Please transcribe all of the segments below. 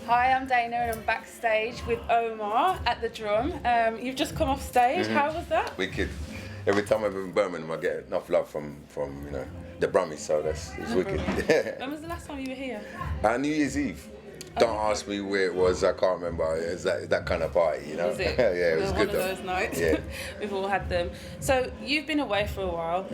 Hi, I'm Dana and I'm backstage with Omar at the drum. You've just come off stage. How was that? Wicked. Every time I'm in Birmingham, I get enough love from the Brummies, so it's wicked. When was the last time you were here? New Year's Eve. Don't ask me where it was. I can't remember. It's that kind of party, you know. Was it? Yeah, it was good one though. of those nights. Yeah. We've all had them. So you've been away for a while.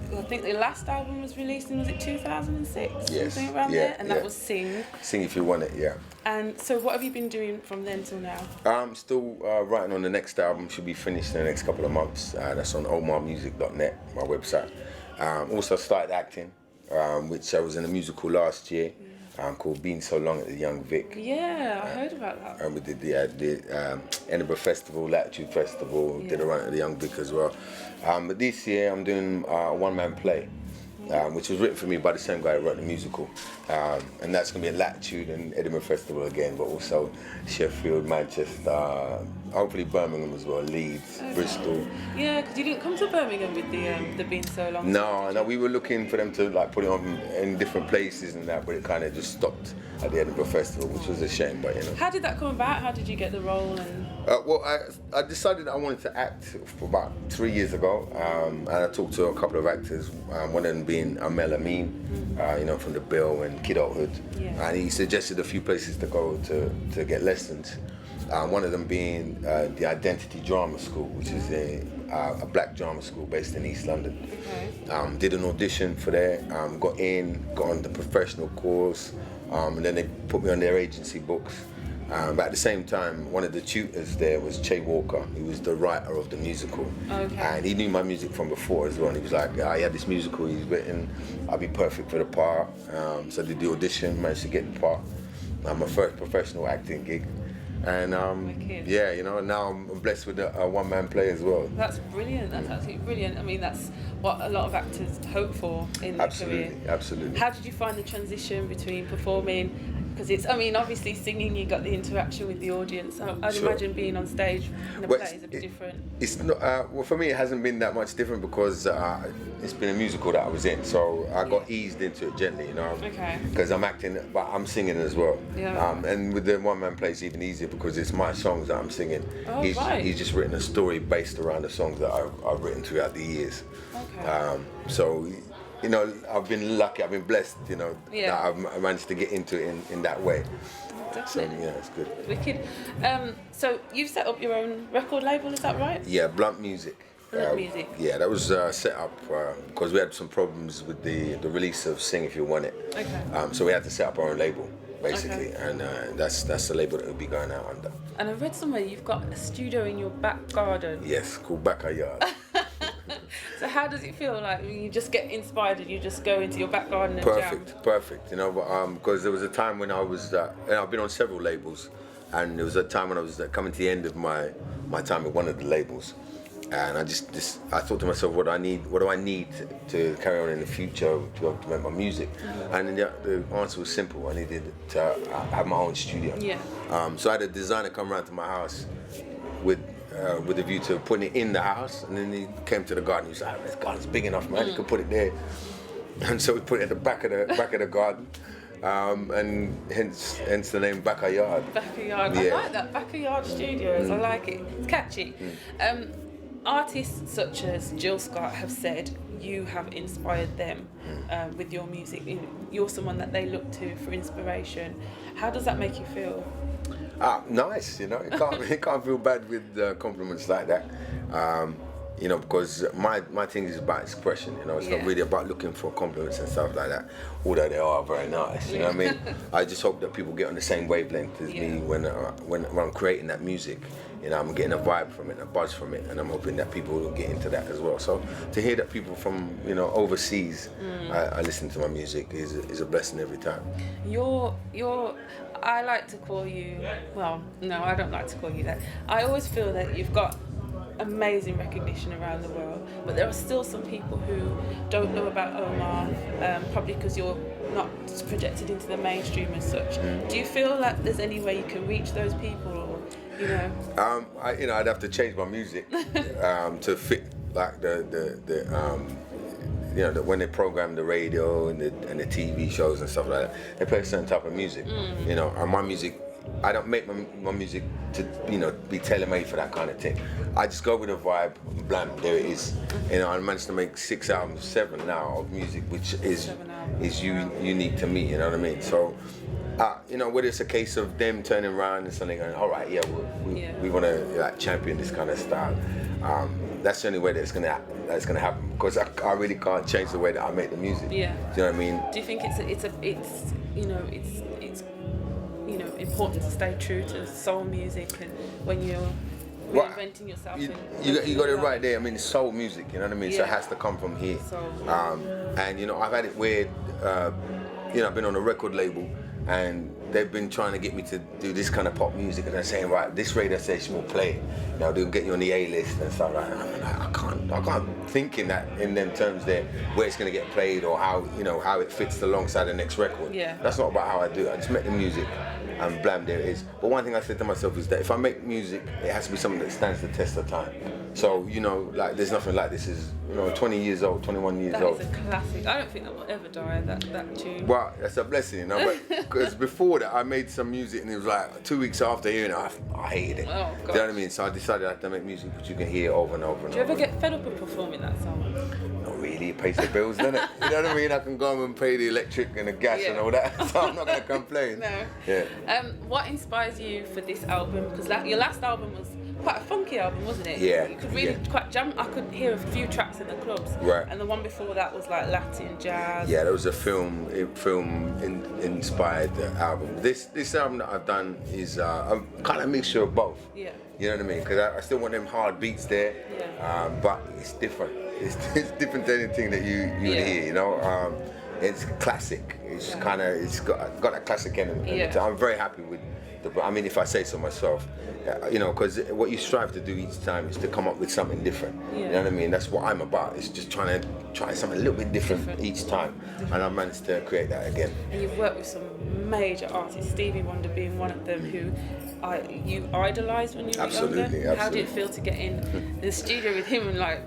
I think the last album was released in, was it 2006? Yes. Something around there? And that was Sing. Sing If You Want It, yeah. And so what have you been doing from then till now? I'm still writing on the next album. Should be finished in the next couple of months. That's on omarmusic.net, my website. Also started acting, which I was in a musical last year. Called Been So Long at the Young Vic. Yeah, I heard about that. And we did the Edinburgh Festival, Latitude Festival, did a run at the Young Vic as well. But this year I'm doing a one-man play, which was written for me by the same guy who wrote the musical. And that's going to be in Latitude and Edinburgh Festival again, but also Sheffield, Manchester, hopefully Birmingham as well, Leeds, Bristol. Yeah, because you didn't come to Birmingham with the Been So Long. No, we were looking for them to like put it on in different places and that, but it kind of just stopped at the Edinburgh Festival, which was a shame, but you know. How did that come about? How did you get the role? Well, I decided I wanted to act for about 3 years ago, and I talked to a couple of actors, one of them being Amel Amin, from The Bill and Kidulthood, and he suggested a few places to go to get lessons. One of them being the Identity Drama School, which is a black drama school based in East London. Okay. Did an audition for there, got on the professional course, and then they put me on their agency books. But at the same time, one of the tutors there was Che Walker. He was the writer of the musical. Okay. And he knew my music from before as well. And he was like, I had this musical he's written, I'll be perfect for the part. So I did the audition, managed to get the part. My first professional acting gig. And now I'm blessed with a one-man play as well. That's brilliant. That's absolutely brilliant. I mean, that's what a lot of actors hope for in their career. Absolutely. How did you find the transition between performing? Because obviously singing, you got the interaction with the audience. I'd imagine being on stage in a play is a bit different. It's not. For me, it hasn't been that much different because it's been a musical that I was in, so I got eased into it gently, you know. Okay. Because I'm acting, but I'm singing as well. Yeah. And with the one-man play, it's even easier because it's my songs that I'm singing. Oh, he's just written a story based around the songs that I've written throughout the years. Okay. So. I've been lucky, I've been blessed, that I've managed to get into it in that way. Definitely. So, it's good. Wicked. So you've set up your own record label, is that right? Yeah, Blunt Music. Blunt Music. Yeah, that was set up because we had some problems with the release of Sing If You Want It. Okay. So we had to set up our own label, basically, and that's the label that we'll be going out under. And I read somewhere you've got a studio in your back garden. Yes, called Backyard. So how does it feel like when you just get inspired and you just go into your back garden and jam? Perfect. Because there was a time when I was, and I've been on several labels, and there was a time when I was coming to the end of my time with one of the labels, and I thought to myself, what do I need to carry on in the future to be able to make my music? And the answer was simple. I needed to have my own studio. Yeah. So I had a designer come around to my house with a view to putting it in the house, and then he came to the garden. He was like, "This garden's big enough, man. You could put it there." And so we put it at the back of the garden, and hence the name Backyard. Backyard. Yeah. I like that, Backyard Studios. I like it. It's catchy. Artists such as Jill Scott have said you have inspired them with your music. You're someone that they look to for inspiration. How does that make you feel? Nice, you can't feel bad with compliments like that, because my thing is about expression, it's not really about looking for compliments and stuff like that, although they are very nice, you know what I mean? I just hope that people get on the same wavelength as me when I'm creating that music. I'm getting a vibe from it, a buzz from it, and I'm hoping that people will get into that as well. So to hear that people from overseas I listen to my music is a blessing every time. I like to call you, well, no, I don't like to call you that. I always feel that you've got amazing recognition around the world, but there are still some people who don't know about Omar, probably because you're not projected into the mainstream as such. Do you feel like there's any way you can reach those people, or I'd have to change my music to fit like the you know, when they program the radio and the TV shows and stuff like that, they play a certain type of music. You know, and my music, I don't make my music to, you know, be tailor-made for that kind of thing. I just go with the vibe, blam, there it is. You know, I managed to make 6 albums, 7 now of music, which is unique to me, you know what I mean? So, you know, whether it's a case of them turning around and something going, all right, we want to like champion this kind of style. That's the only way that's gonna happen, because I really can't change the way that I make the music. Yeah. Do you know what I mean? Do you think it's important to stay true to soul music, and when you're reinventing yourself? You got it right there. I mean, it's soul music, you know what I mean? So it has to come from here. And you know, I've had it weird. You know, I've been on a record label, and they've been trying to get me to do this kind of pop music, and they're saying, right, this radio station will play it. You know, they'll get you on the A-list and stuff like that. And I'm like, I can't think in them terms there, where it's going to get played or how, you know, how it fits alongside the next record. Yeah. That's not about how I do it. I just make the music, and blam, there it is. But one thing I said to myself is that if I make music, it has to be something that stands the test of time. So, you know, like, there's nothing like this is, you know, 20 years old, 21 years old. That is a classic. I don't think that will ever die, that tune. Well, that's a blessing, you know, because before that I made some music, and it was like 2 weeks after hearing it, I hated it. Oh, God. Do you know what I mean? So I decided I had to make music which you can hear over and over and over. Do you ever get fed up of performing that song? Not really, it pays the bills, doesn't it? You know what I mean? I can go home and pay the electric and the gas and all that, so I'm not going to complain. No. Yeah. What inspires you for this album? Because your last album was quite a funky album, wasn't it? Yeah. You could really quite jump. I could hear a few tracks in the clubs. Right. And the one before that was like Latin jazz. Yeah, there was a film inspired album. This album that I've done is a kind of mixture of both. Yeah. You know what I mean? Because I still want them hard beats there. Yeah. But it's different. It's different than anything that you hear. You know. It's classic. It's kind of got that classic element. Yeah. I'm very happy with. I mean, if I say so myself, you know, because what you strive to do each time is to come up with something different. Yeah. You know what I mean? That's what I'm about. It's just trying to try something a little bit different each time, and I've managed to create that again. And you've worked with some major artists, Stevie Wonder being one of them, who you idolised when you were younger. Absolutely. How did it feel to get in the studio with him and like?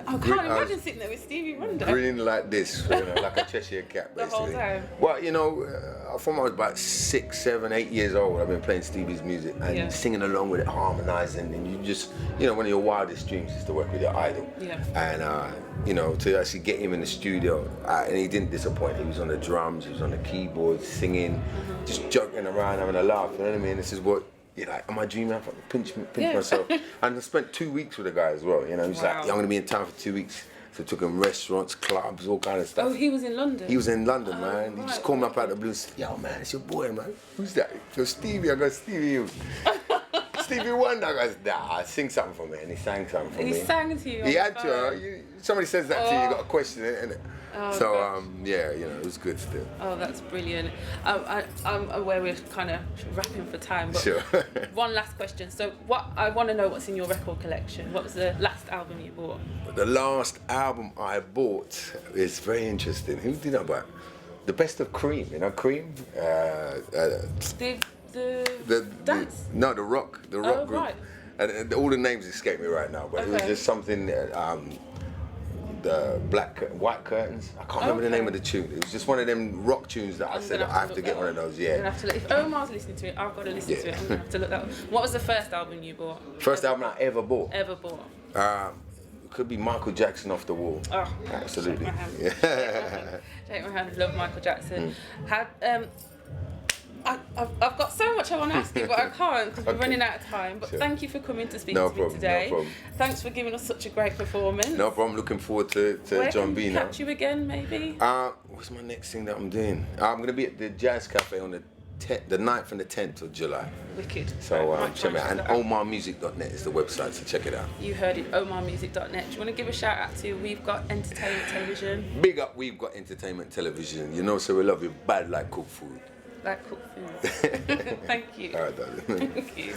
I can't imagine sitting there with Stevie Wonder. Grinning like this, you know, like a Cheshire cat, basically. The whole time. Well, you know, from I was about 6, 7, 8 years old, I've been playing Stevie's music and singing along with it, harmonising, and you just, you know, one of your wildest dreams is to work with your idol. Yeah. And you know, to actually get him in the studio, and he didn't disappoint. He was on the drums, he was on the keyboards, singing, just joking around, having a laugh. You know what I mean? This is what. You're like, am I dreaming? I pinch myself. And I spent 2 weeks with the guy as well. You know, he's like, I'm going to be in town for 2 weeks. So I took him restaurants, clubs, all kind of stuff. Oh, he was in London? He was in London, man. He just called me up out of the blue and said, yo, man, it's your boy, man. Who's that? So Stevie. I go, Stevie. Stevie Wonder. I go, nah, sing something for me. And he sang something for me. He sang to you? He had to. Somebody says that to you, you got to question it, innit? Oh, so yeah, you know, it was good still. Oh, that's brilliant. I'm aware we're kind of wrapping for time, but sure. One last question. So I want to know what's in your record collection. What was the last album you bought? The last album I bought is very interesting. Who did I buy? The Best of Cream. You know Cream? The dance? No, the rock group. Right. And all the names escape me right now, but it was just something. The white curtains. I can't remember the name of the tune. It was just one of them rock tunes that I said I have to get one of those. Yeah. You're gonna have to if Omar's listening to it, I've got to listen to it. I'm gonna have to look that up. What was the first album you bought? First album I ever bought. Could be Michael Jackson, Off the Wall. Oh, absolutely. Shake my hand. Love Michael Jackson. I've got so much I want to ask you, but I can't because we're running out of time. But thank you for coming to speak to me today. No problem. Thanks for giving us such a great performance. No problem. Looking forward to John B. Catch you again, maybe. What's my next thing that I'm doing? I'm going to be at the Jazz Cafe on the 9th and the 10th of July. Wicked. So check me out. And omarmusic.net is the website, so check it out. You heard it, omarmusic.net. Do you want to give a shout out to We've Got Entertainment Television? Big up We've Got Entertainment Television. You know, so we love you bad like cooked food. Like cooked food. Thank you. All right, darling. Thank you.